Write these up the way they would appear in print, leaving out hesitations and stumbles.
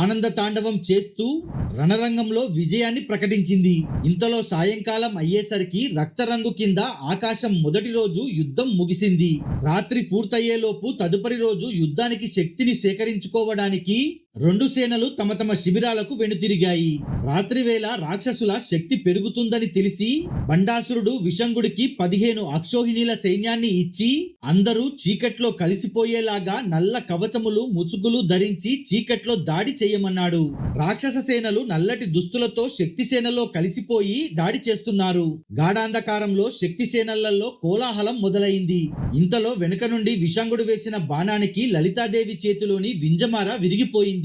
ఆనంద తాండవం చేస్తూ రణరంగంలో విజయాన్ని ప్రకటించింది. ఇంతలో సాయంకాలం అయ్యేసరికి రక్తరంగు కింద ఆకాశం మొదటి రోజు యుద్ధం ముగిసింది. రాత్రి పూర్తయ్యేలోపు తదుపరి రోజు యుద్ధానికి శక్తిని సేకరించుకోవడానికి రెండు సేనలు తమ తమ శిబిరాలకు వెనుతిరిగాయి. రాత్రివేళ రాక్షసుల శక్తి పెరుగుతుందని తెలిసి బండాసురుడు విషంగుడికి 15 అక్షోహిణీల సైన్యాన్ని ఇచ్చి అందరూ చీకట్లో కలిసిపోయేలాగా నల్ల కవచములు ముసుగులు ధరించి చీకట్లో దాడి చేయమన్నాడు. రాక్షస సేనలు నల్లటి దుస్తులతో శక్తి సేనలో కలిసిపోయి దాడి చేస్తున్నారు. గాఢాంధకారంలో శక్తి సేనలలో కోలాహలం మొదలైంది. ఇంతలో వెనుక నుండి విషంగుడు వేసిన బాణానికి లలితాదేవి చేతిలోని వింజమార విరిగిపోయింది.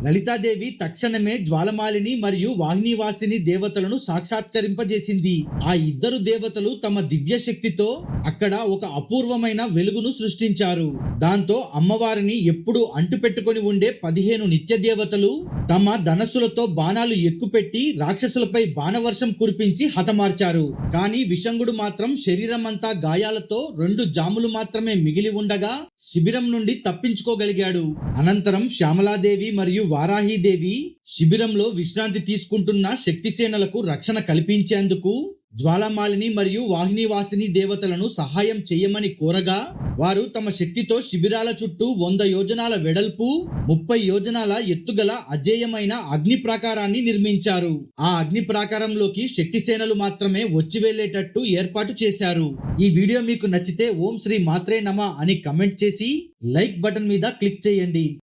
లలితాదేవి తక్షణమే జ్వాలమాలిని మరియు వాహినివాసిని దేవతలను సాక్షాత్కరింపజేసింది. ఆ ఇద్దరు దేవతలు తమ దివ్య శక్తితో అక్కడ ఒక అపూర్వమైన వెలుగును సృష్టించారు. దాంతో అమ్మవారిని ఎప్పుడు అంటుపెట్టుకొని ఉండే 15 నిత్య దేవతలు తమ ధనస్సులతో బాణాలు ఎక్కుపెట్టి రాక్షసులపై బాణవర్షం కురిపించి హతమార్చారు. కానీ విషంగుడు మాత్రం శరీరమంతా గాయాలతో 2 జాములు మాత్రమే మిగిలి ఉండగా శిబిరం నుండి తప్పించుకోగలిగాడు. అనంతరం శ్యామలాదేవి మరియు వారాహీదేవి శిబిరంలో విశ్రాంతి తీసుకుంటున్న శక్తిసేనలకు రక్షణ కల్పించేందుకు జ్వాలమాలిని మరియు వాహినివాసిని దేవతలను సహాయం చేయమని కోరగా వారు తమ శక్తితో శిబిరాల చుట్టూ 100 యోజనాల వెడల్పు 30 యోజనాల ఎత్తుగల అజేయమైన అగ్ని ప్రాకారాన్ని నిర్మించారు. ఆ అగ్ని ప్రాకారంలోకి శక్తి సేనలు మాత్రమే వచ్చి వెళ్లేటట్టు ఏర్పాటు చేశారు. ఈ వీడియో మీకు నచ్చితే ఓం శ్రీ మాత్రే నమః అని కమెంట్ చేసి లైక్ బటన్ మీద క్లిక్ చేయండి.